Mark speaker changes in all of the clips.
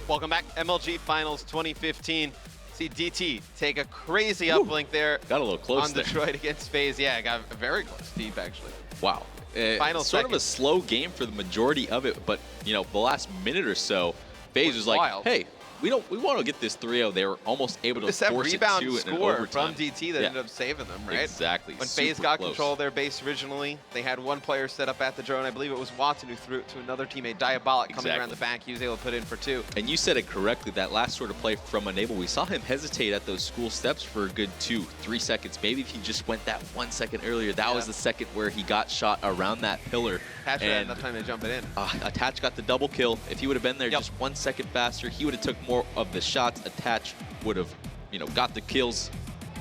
Speaker 1: Welcome back, MLG Finals 2015. See DT take a crazy uplink there.
Speaker 2: Got a little close
Speaker 1: on
Speaker 2: there.
Speaker 1: Detroit against Faze. Yeah, got a very close deep actually.
Speaker 2: Wow.
Speaker 1: Final
Speaker 2: sort
Speaker 1: second.
Speaker 2: of a slow game for the majority of it, but you know, the last minute or so, Faze was like,
Speaker 1: wild.
Speaker 2: hey, we want to get this 3-0. They were almost able to
Speaker 1: Just that
Speaker 2: force
Speaker 1: rebound
Speaker 2: it to an
Speaker 1: score
Speaker 2: overtime.
Speaker 1: from DT that ended up saving them, right?
Speaker 2: Exactly.
Speaker 1: When
Speaker 2: Super
Speaker 1: Faze got
Speaker 2: close.
Speaker 1: control of their base originally, they had one player set up at the drone. I believe it was Watson who threw it to another teammate, Diabolic, coming around the back. He was able to put in for 2.
Speaker 2: And you said it correctly, that last sort of play from Enable, we saw him hesitate at those school steps for a good 2-3 seconds. Maybe if he just went that 1 second earlier, that was the second where he got shot around that pillar.
Speaker 1: Attach had enough time to jump it in.
Speaker 2: Attach got the double kill. If he would have been there just 1 second faster, he would have took more of the shots. Attach would have, you know, got the kills.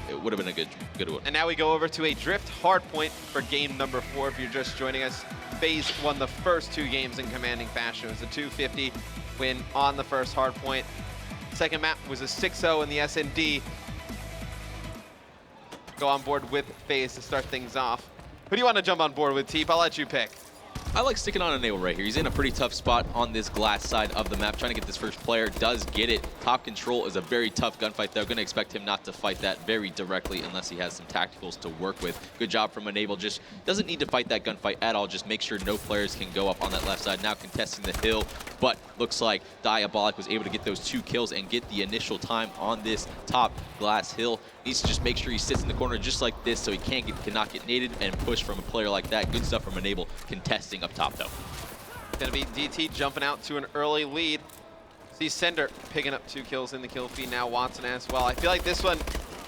Speaker 2: It would have been a good one.
Speaker 1: And now we go over to a Drift hardpoint for game number 4. If you're just joining us, Faze won the first 2 games in commanding fashion. It was a 250 win on the first hardpoint. Second map was a 6-0 in the SND. Go on board with Faze to start things off. Who do you want to jump on board with, Teep? I'll let you pick.
Speaker 2: I like sticking on Enable right here. He's in a pretty tough spot on this glass side of the map, trying to get this first player. Does get it. Top control is a very tough gunfight, though. Going to expect him not to fight that very directly unless he has some tacticals to work with. Good job from Enable. Just doesn't need to fight that gunfight at all. Just make sure no players can go up on that left side. Now contesting the hill, but looks like Diabolic was able to get those 2 kills and get the initial time on this top glass hill. Needs to just make sure he sits in the corner just like this so he cannot get naded and push from a player like that. Good stuff from Enable, contesting up top though.
Speaker 1: Gonna be DT jumping out to an early lead. See Sender picking up 2 kills in the kill feed. Now Watson as well. I feel like this one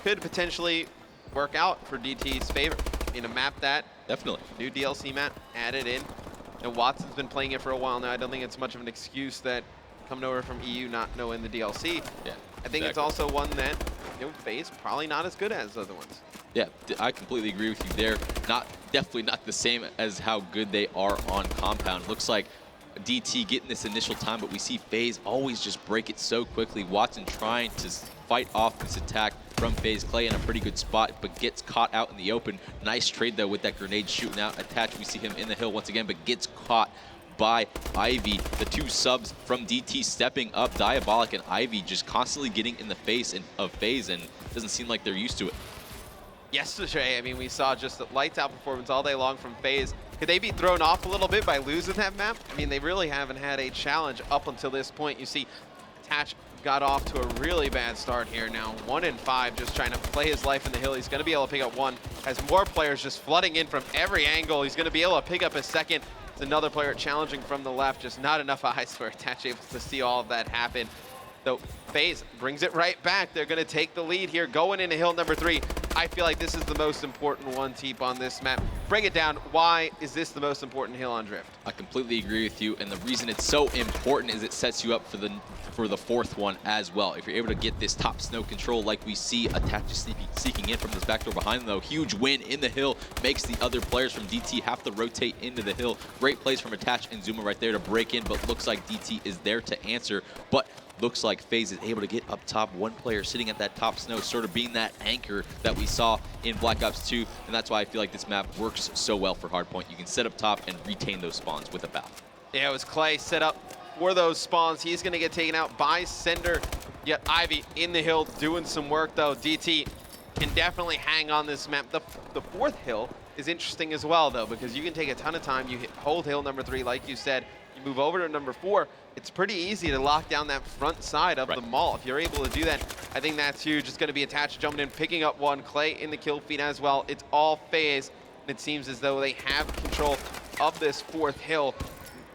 Speaker 1: could potentially work out for DT's favor. In a map that
Speaker 2: definitely
Speaker 1: new DLC map added in. And Watson's been playing it for a while now. I don't think it's much of an excuse that coming over from EU not knowing the DLC.
Speaker 2: Yeah,
Speaker 1: I think it's also one that Faze probably not as good as other ones.
Speaker 2: Yeah, I completely agree with you there. Definitely not the same as how good they are on Compound. Looks like DT getting this initial time, but we see Faze always just break it so quickly. Watson trying to fight off this attack from Faze. Clay in a pretty good spot, but gets caught out in the open. Nice trade, though, with that grenade shooting out. Attach, we see him in the hill once again, but gets caught by Ivy. The 2 subs from DT stepping up. Diabolic and Ivy just constantly getting in the face of Faze, and doesn't seem like they're used to it.
Speaker 1: Yesterday, I mean, we saw just a lights out performance all day long from Faze. Could they be thrown off a little bit by losing that map? I mean, they really haven't had a challenge up until this point. You see, Attach got off to a really bad start here now. 1-5, just trying to play his life in the hill. He's going to be able to pick up 1. Has more players just flooding in from every angle. He's going to be able to pick up a second. There's another player challenging from the left. Just not enough eyes for Attach able to see all of that happen. So Faze brings it right back. They're going to take the lead here, going into hill number 3. I feel like this is the most important one, Teep, on this map. Break it down. Why is this the most important hill on Drift?
Speaker 2: I completely agree with you, and the reason it's so important is it sets you up for the 4th one as well. If you're able to get this top snow control like we see Attach sneaking in from this backdoor behind them, though, huge win in the hill, makes the other players from DT have to rotate into the hill. Great plays from Attach and Zuma right there to break in, but looks like DT is there to answer. But looks like Faze is able to get up top. 1 player sitting at that top snow, sort of being that anchor that we saw in Black Ops 2, and that's why I feel like this map works so well for hardpoint. You can set up top and retain those spawns with a bow.
Speaker 1: Yeah, it was Clay set up for those spawns. He's going to get taken out by Sender. Yet Ivy in the hill doing some work, though. DT can definitely hang on this map. The 4th hill is interesting as well, though, because you can take a ton of time. You hold hill number 3, like you said. You move over to number 4. It's pretty easy to lock down that front side of the mall. If you're able to do that, I think that's huge. It's going to be Attached, jumping in, picking up 1. Clay in the kill feed as well. It's all Faze, and it seems as though they have control of this 4th hill.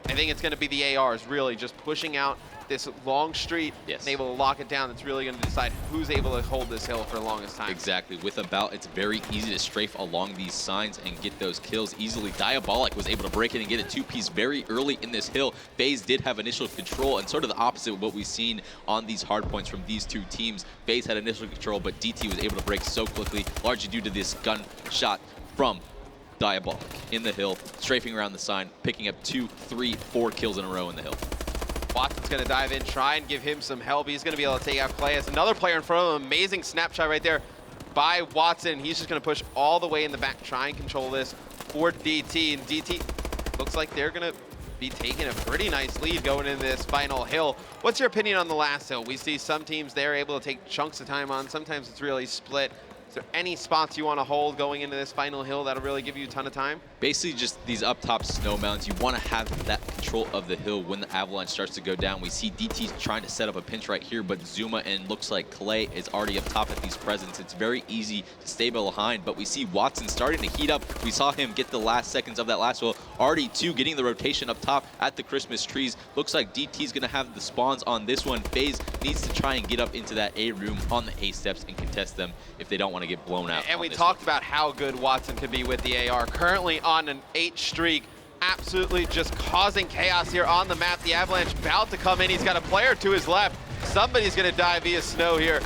Speaker 1: I think it's going to be the ARs really just pushing out this long street and able to lock it down. That's really going to decide who's able to hold this hill for the longest time.
Speaker 2: Exactly. With a bout, it's very easy to strafe along these signs and get those kills easily. Diabolic was able to break in and get a 2-piece very early in this hill. Faze did have initial control, and sort of the opposite of what we've seen on these hard points from these 2 teams. Faze had initial control, but DT was able to break so quickly, largely due to this gunshot from Diabolic in the hill, strafing around the sign, picking up 2, 3, 4 kills in a row in the hill.
Speaker 1: Watson's going to dive in, try and give him some help. He's going to be able to take out Clay. As another player in front of him. Amazing snapshot right there by Watson. He's just going to push all the way in the back, try and control this for DT. And DT looks like they're going to be taking a pretty nice lead going into this final hill. What's your opinion on the last hill? We see some teams they're able to take chunks of time on. Sometimes it's really split. Is there any spots you want to hold going into this final hill that'll really give you a ton of time?
Speaker 2: Basically just these up top snow mountains. You want to have that control of the hill when the avalanche starts to go down. We see DT's trying to set up a pinch right here, but Zuma and looks like Clay is already up top at these presents. It's very easy to stay behind, but we see Watson starting to heat up. We saw him get the last seconds of that last hill. Already too getting the rotation up top at the Christmas trees. Looks like DT's going to have the spawns on this one. Faze needs to try and get up into that A room on the A steps and contest them if they don't want to get blown out.
Speaker 1: And we talked about how good Watson could be with the AR. Currently on an 8 streak, absolutely just causing chaos here on the map. The Avalanche about to come in. He's got a player to his left. Somebody's going to die via snow here.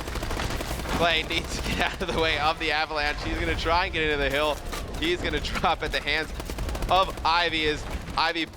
Speaker 1: Clay needs to get out of the way of the Avalanche. He's going to try and get into the hill. He's going to drop at the hands of Ivy as Ivy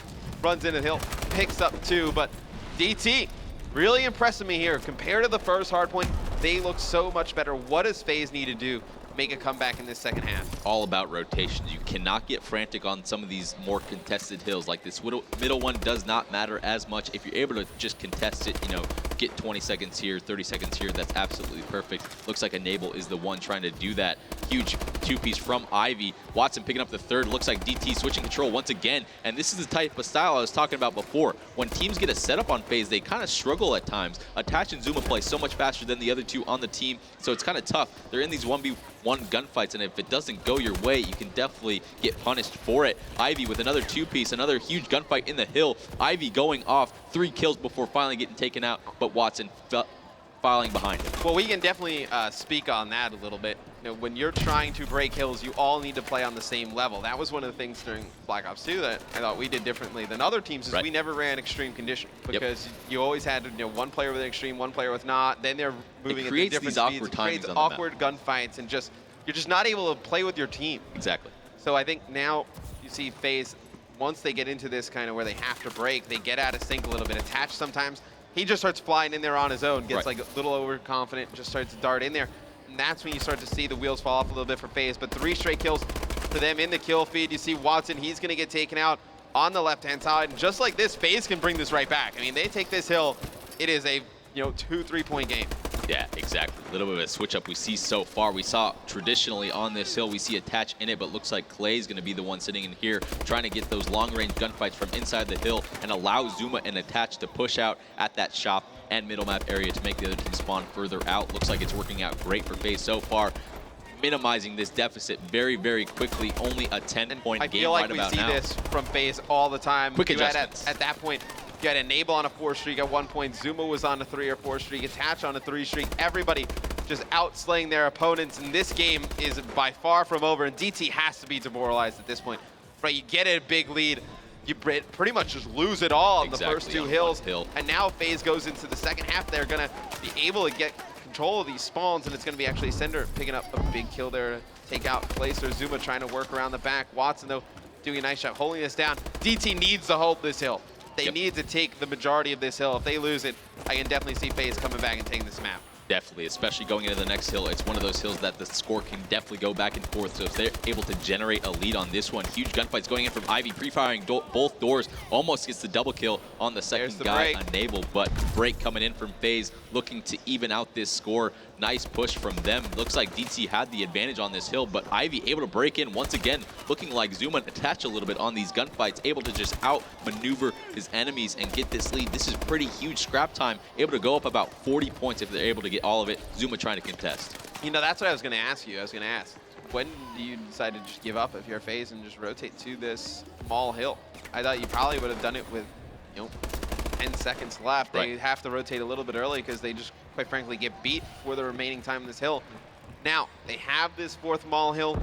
Speaker 1: runs into the hill, picks up 2, but DT really impressing me here. Compared to the first hardpoint, they look so much better. What does Faze need to do? Make a comeback in this second half?
Speaker 2: All about rotations. You cannot get frantic on some of these more contested hills. Like this middle one does not matter as much. If you're able to just contest it, you know, get 20 seconds here, 30 seconds here, that's absolutely perfect. Looks like Enable is the one trying to do that. Huge 2-piece from Ivy. Watson picking up the third. Looks like DT switching control once again. And this is the type of style I was talking about before. When teams get a setup on Faze, they kind of struggle at times. Attach and Zuma play so much faster than the other two on the team, so it's kind of tough. They're in these 1v1 gunfights, and if it doesn't go your way, you can definitely get punished for it. Ivy with another 2-piece, another huge gunfight in the hill. Ivy going off, 3 kills before finally getting taken out, but Watson filing behind him.
Speaker 1: Well, we can definitely speak on that a little bit. You know, when you're trying to break hills, you all need to play on the same level. That was one of the things during Black Ops 2 that I thought we did differently than other teams, is we never ran extreme condition, because you always had, you know, one player with an extreme, one player with not. Then they're moving at different speeds.
Speaker 2: Awkward times.
Speaker 1: It creates awkward gunfights, and just you're just not able to play with your team.
Speaker 2: Exactly.
Speaker 1: So I think now you see Faze, once they get into this kind of where they have to break, they get out of sync a little bit. Attached sometimes, he just starts flying in there on his own, gets like a little overconfident, just starts to dart in there. And that's when you start to see the wheels fall off a little bit for Faze. But 3 straight kills for them in the kill feed. You see Watson, he's going to get taken out on the left-hand side. And just like this, Faze can bring this right back. I mean, they take this hill, it is a 2-3 point game.
Speaker 2: Yeah, exactly. A little bit of a switch up we see so far. We saw traditionally on this hill, we see Attach in it, but looks like Clay's going to be the one sitting in here trying to get those long-range gunfights from inside the hill and allow Zuma and Attach to push out at that shop and middle map area to make the other team spawn further out. Looks like it's working out great for Faze so far, minimizing this deficit very, very quickly. Only a 10-point game right about now. I feel like we see this from Faze all the time.
Speaker 1: Quick adjustments. At that point, you had Enable on a 4 streak at one point. Zuma was on a 3 or 4 streak. Attach on a 3 streak. Everybody just outslaying their opponents. And this game is by far from over. And DT has to be demoralized at this point. Right, you get a big lead. You pretty much just lose it all on the first 2 hills. And now Faze goes into the second half. They're going to be able to get control of these spawns. And it's going to be actually Cinder picking up a big kill there to take out Placer. Zuma trying to work around the back. Watson, though, doing a nice job holding this down. DT needs to hold this hill. They need to take the majority of this hill. If they lose it, I can definitely see Faze coming back and taking this map.
Speaker 2: Definitely, especially going into the next hill. It's one of those hills that the score can definitely go back and forth. So if they're able to generate a lead on this one, huge gunfights going in from Ivy, pre-firing both doors, almost gets the double kill on the second guy, Enable, but break coming in from Faze, looking to even out this score. Nice push from them. Looks like DT had the advantage on this hill, but Ivy able to break in once again, looking like Zuma attach a little bit on these gunfights, able to just outmaneuver his enemies and get this lead. This is pretty huge scrap time, able to go up about 40 points if they're able to get all of it. Zuma trying to contest.
Speaker 1: You know, that's what I was going to ask you. I was going to ask, when do you decide to just give up if you're Faze and just rotate to this small hill? I thought you probably would have done it with, 10 seconds left. They have to rotate a little bit early because they just, quite frankly, get beat for the remaining time in this hill. Now, they have this 4th mall hill.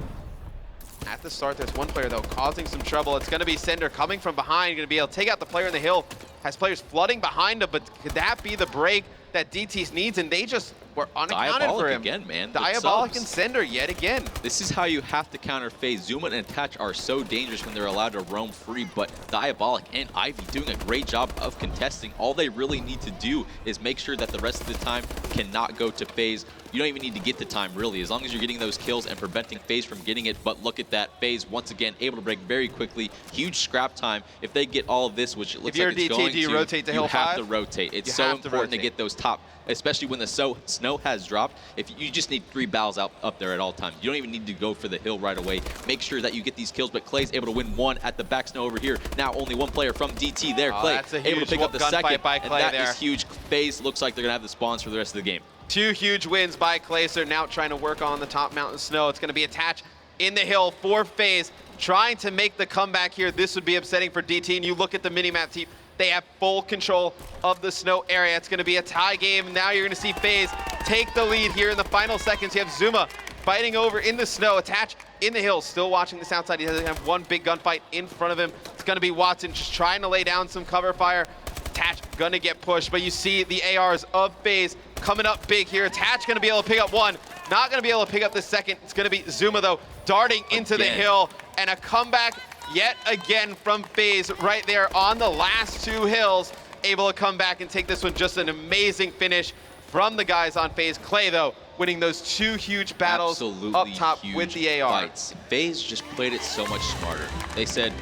Speaker 1: At the start, there's one player, though, causing some trouble. It's going to be Cinder coming from behind, going to be able to take out the player in the hill. Has players flooding behind him, but could that be the break that DT's needs, and they just were unaccounted for him.
Speaker 2: Again, man.
Speaker 1: Diabolic and Cinder yet again.
Speaker 2: This is how you have to counter Faze. Zuma and Attach are so dangerous when they're allowed to roam free, but Diabolic and Ivy doing a great job of contesting. All they really need to do is make sure that the rest of the time cannot go to Faze. You don't even need to get the time, really, as long as you're getting those kills and preventing Faze from getting it. But look at that. Faze, once again, able to break very quickly. Huge scrap time. If they get all of this, which it looks like it's going to,
Speaker 1: do you rotate to hill 5?
Speaker 2: You have to rotate. It's so important to get those top, especially when the snow has dropped. If you just need 3 battles up there at all times. You don't even need to go for the hill right away. Make sure that you get these kills, but Clay's able to win 1 at the back snow over here. Now only 1 player from DT there. Clay able to pick up the second,
Speaker 1: by Clay,
Speaker 2: and that is huge. Faze looks like they're going to have the spawns for the rest of the game.
Speaker 1: 2 huge wins by Clayster, now trying to work on the top mountain snow. It's going to be Attach in the hill for Faze, trying to make the comeback here. This would be upsetting for DT, and you look at the minimap team, they have full control of the snow area. It's going to be a tie game. Now you're going to see Faze take the lead here in the final seconds. You have Zuma fighting over in the snow. Attach in the hill, still watching this outside. He doesn't have one big gunfight in front of him. It's going to be Watson just trying to lay down some cover fire. Attach gonna get pushed, but you see the ARs of Faze coming up big here. Attach gonna be able to pick up 1, not gonna be able to pick up the second. It's gonna be Zuma though, darting into the hill, and a comeback yet again from Faze right there on the last 2 hills, able to come back and take this one. Just an amazing finish from the guys on Faze. Clay though, winning those 2 huge battles up top with the AR.
Speaker 2: Fights. Faze just played it so much smarter. They said,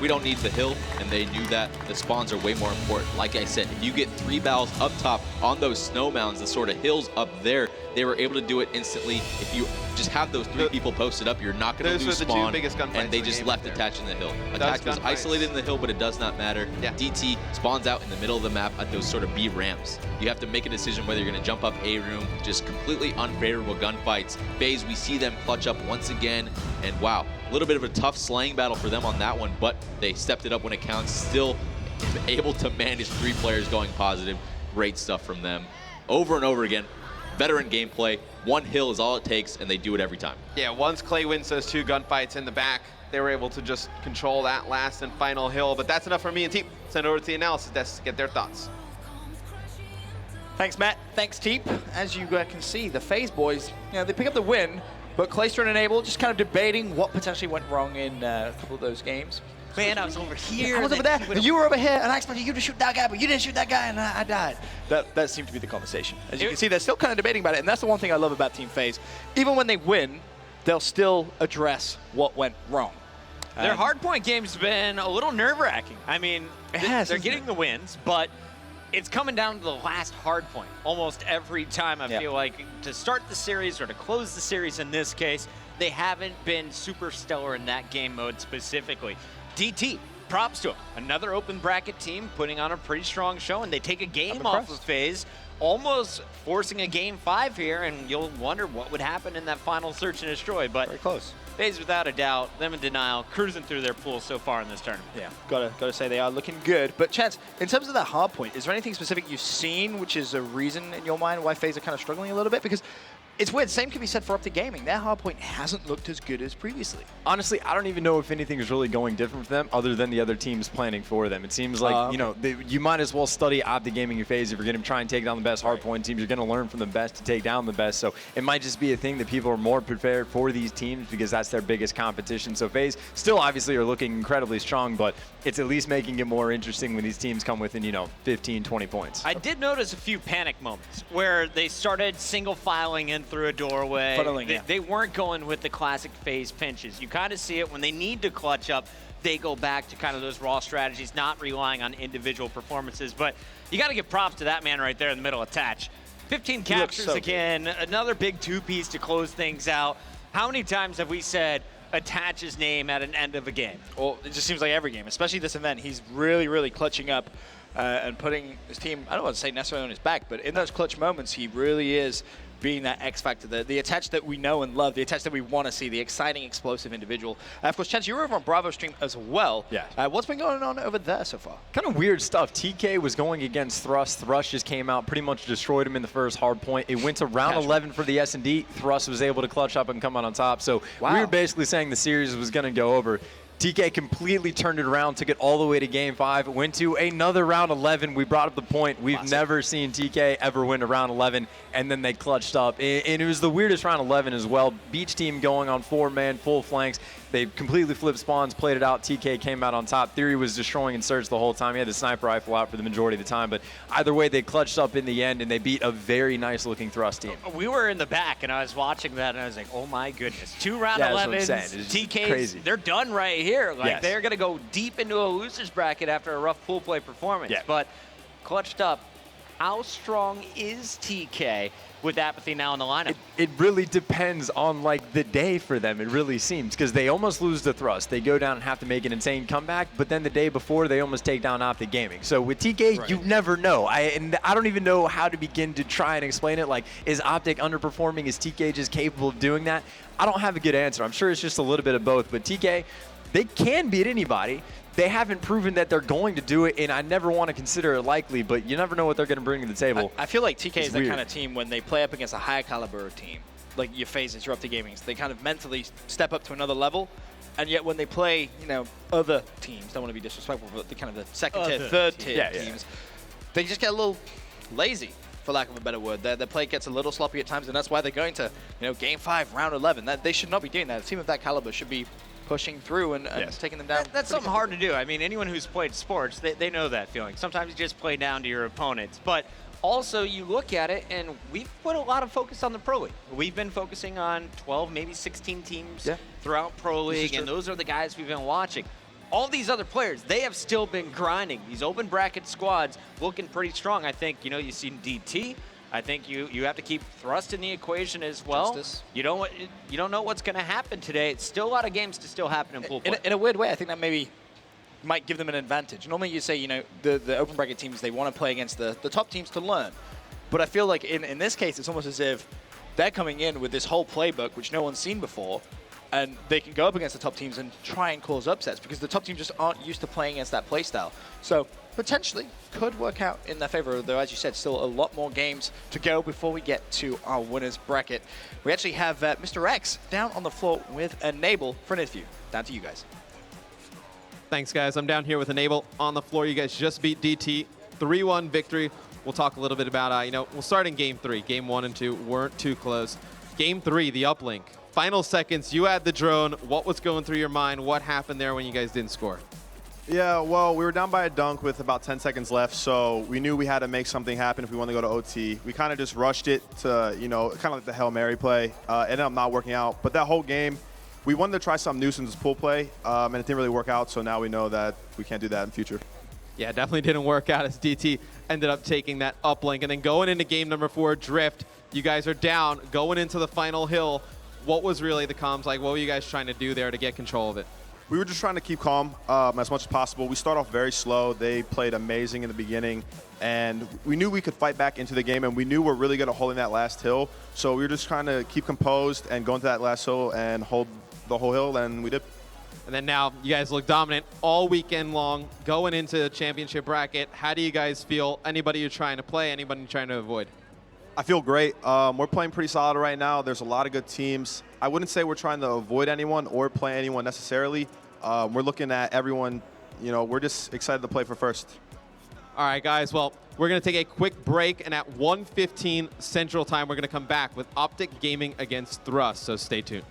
Speaker 2: we don't need the hill, and they knew that the spawns are way more important. Like I said, if you get 3 battles up top on those snow mounds, the sort of hills up there, they were able to do it instantly. If you just have those 3 people posted up, you're not going to lose spawn. Those were the 2 biggest gunfights. And they just left Attach in the hill. Attach was isolated in the hill, but it does not matter. Yeah. DT spawns out in the middle of the map at those sort of B ramps. You have to make a decision whether you're going to jump up A room, just completely unfavorable gunfights. Faze, we see them clutch up once again, and wow, a little bit of a tough slaying battle for them on that one, but they stepped it up when it counts. Still able to manage 3 players going positive. Great stuff from them. Over and over again, veteran gameplay. 1 hill is all it takes, and they do it every time. Yeah, once Clay wins those 2 gunfights in the back, they were able to just control that last and final hill. But that's enough for me and Teep. Send it over to the analysis desk to get their thoughts.
Speaker 3: Thanks, Matt. Thanks, Teep. As you can see, the Faze boys, they pick up the win, but Clayster and Enable just kind of debating what potentially went wrong in a couple of those games.
Speaker 4: Man, I was over here.
Speaker 3: I was over there, and you were over here, and I expected you to shoot that guy, but you didn't shoot that guy, and I died. That seemed to be the conversation. As you can see, they're still kind of debating about it, and that's the one thing I love about Team Faze. Even when they win, they'll still address what went wrong.
Speaker 4: Their hardpoint game's been a little nerve-wracking. I mean, they're getting the wins, but it's coming down to the last hardpoint almost every time. I feel like to start the series or to close the series in this case, they haven't been super stellar in that game mode specifically. DT, props to them. Another open bracket team putting on a pretty strong show, and they take a game off of Faze, almost forcing a game 5 here, and you'll wonder what would happen in that final search and destroy. But
Speaker 3: very close.
Speaker 4: Faze, without a doubt, them in denial, cruising through their pool so far in this tournament.
Speaker 3: Yeah, gotta say they are looking good. But Chance, in terms of that hard point, is there anything specific you've seen which is a reason in your mind why Faze are kind of struggling a little bit? Because it's weird, same can be said for Optic Gaming. Their hardpoint hasn't looked as good as previously.
Speaker 5: Honestly, I don't even know if anything is really going different for them other than the other teams planning for them. It seems like, you might as well study Optic Gaming in Faze if you're going to try and take down the best hardpoint teams. You're going to learn from the best to take down the best. So it might just be a thing that people are more prepared for these teams because that's their biggest competition. So Faze still obviously are looking incredibly strong, but it's at least making it more interesting when these teams come within, 15, 20 points.
Speaker 4: I did notice a few panic moments where they started single filing in through a doorway. They weren't going with the classic Faze pinches. You kind of see it when they need to clutch up. They go back to kind of those raw strategies, not relying on individual performances. But you got to give props to that man right there in the middle, Attach. 15 captures again, another big 2-piece to close things out. How many times have we said Attach's name at an end of a game?
Speaker 3: Well, it just seems like every game, especially this event. He's really, really clutching up and putting his team, I don't want to say necessarily on his back, but in those clutch moments, he really is being that X factor, the Attach that we know and love, the Attach that we want to see, the exciting, explosive individual. Of course, Chance, you're over on Bravo stream as well.
Speaker 5: Yeah.
Speaker 3: What's been going on over there so far?
Speaker 5: Kind of weird stuff. TK was going against Thrust. Thrust just came out, pretty much destroyed him in the first hard point. It went to round 11 for the S&D. Thrust was able to clutch up and come out on top. So we were basically saying the series was going to go over. TK completely turned it around, took it all the way to Game 5, went to another round 11. We brought up the point. We've never seen TK ever win a round 11, and then they clutched up. And it was the weirdest round 11 as well. Beach team going on 4-man, full flanks. They completely flipped spawns, played it out. TK came out on top. Theory was destroying and Surge the whole time. He had the sniper rifle out for the majority of the time. But either way, they clutched up in the end, and they beat a very nice-looking Thrust team.
Speaker 4: We were in the back, and I was watching that, and I was like, oh, my goodness. 2 round
Speaker 5: Yeah,
Speaker 4: 11s,
Speaker 5: that's what I'm saying.
Speaker 4: TKs,
Speaker 5: crazy.
Speaker 4: They're done right here. Like,
Speaker 5: Yes.
Speaker 4: they're going to go deep into a loser's bracket after a rough pool play performance.
Speaker 5: Yeah.
Speaker 4: But clutched up. How strong is TK with Apathy now in the lineup?
Speaker 5: It really depends on like the day for them. It really seems because they almost lose the Thrust. They go down and have to make an insane comeback. But then the day before, they almost take down Optic Gaming. So with TK, you never know. I don't even know how to begin to try and explain it. Like, is Optic underperforming? Is TK just capable of doing that? I don't have a good answer. I'm sure it's just a little bit of both. But TK, they can beat anybody. They haven't proven that they're going to do it, and I never want to consider it likely, but you never know what they're going to bring to the table.
Speaker 3: I feel like TK is the
Speaker 5: weird.
Speaker 3: kind of team when they play up against a higher caliber team, like your Phases, your Optic Gamings, they kind of mentally step up to another level, and yet when they play, you know, other teams, don't want to be disrespectful, but the kind of the second tier, third tier teams, they just get a little lazy, for lack of a better word. Their play gets a little sloppy at times, and that's why they're going to, you know, Game 5, Round 11. They should not be doing that. A team of that caliber should be pushing through and taking them down.
Speaker 4: That's something hard to do. I mean, anyone who's played sports, they know that feeling. Sometimes you just play down to your opponents. But also, you look at it, and we've put a lot of focus on the Pro League. We've been focusing on 12, maybe 16 teams throughout Pro League, and those are the guys we've been watching. All these other players, they have still been grinding. These open bracket squads looking pretty strong. I think, you know, you've seen DT. I think you have to keep Thrust in the equation as well.
Speaker 3: Justice.
Speaker 4: You don't know what's going to happen today. It's still a lot of games to still happen in pool play.
Speaker 3: In a weird way, I think that maybe might give them an advantage. Normally you say, you know, the open bracket teams, they want to play against the top teams to learn. But I feel like in this case, it's almost as if they're coming in with this whole playbook, which no one's seen before, and they can go up against the top teams and try and cause upsets because the top teams just aren't used to playing against that playstyle. So potentially could work out in their favor, though, as you said, still a lot more games to go before we get to our winners bracket. We actually have Mr. X down on the floor with Enable for an interview. Down to you guys.
Speaker 1: Thanks, guys. I'm down here with Enable on the floor. You guys just beat DT. 3-1 victory. We'll talk a little bit about, you know, we'll start in Game 3. Game 1 and 2 weren't too close. Game 3, the uplink. Final seconds, you had the drone. What was going through your mind? What happened there when you guys didn't score?
Speaker 6: Yeah, well, we were down by a dunk with about 10 seconds left, so we knew we had to make something happen if we wanted to go to OT. We kind of just rushed it to, you know, kind of like the Hail Mary play. Ended up not working out. But that whole game, we wanted to try something new since it's pool play, and it didn't really work out, so now we know that we can't do that in the future.
Speaker 1: Yeah, definitely didn't work out as DT ended up taking that uplink. And then going into game number 4, Drift, you guys are down, going into the final hill. What was really the comms like? What were you guys trying to do there to get control of it?
Speaker 6: We were just trying to keep calm as much as possible. We start off very slow. They played amazing in the beginning, and we knew we could fight back into the game, and we knew we're really good at holding that last hill. So we were just trying to keep composed and go into that last hill and hold the whole hill, and we did.
Speaker 1: And then now you guys look dominant all weekend long, going into the championship bracket. How do you guys feel? Anybody you're trying to play, anybody you're trying to avoid?
Speaker 6: I feel great. We're playing pretty solid right now. There's a lot of good teams. I wouldn't say we're trying to avoid anyone or play anyone necessarily. We're looking at everyone. You know, we're just excited to play for first.
Speaker 1: All right, guys. Well, we're going to take a quick break, and at 1:15 Central Time, we're going to come back with Optic Gaming against Thrust, so stay tuned.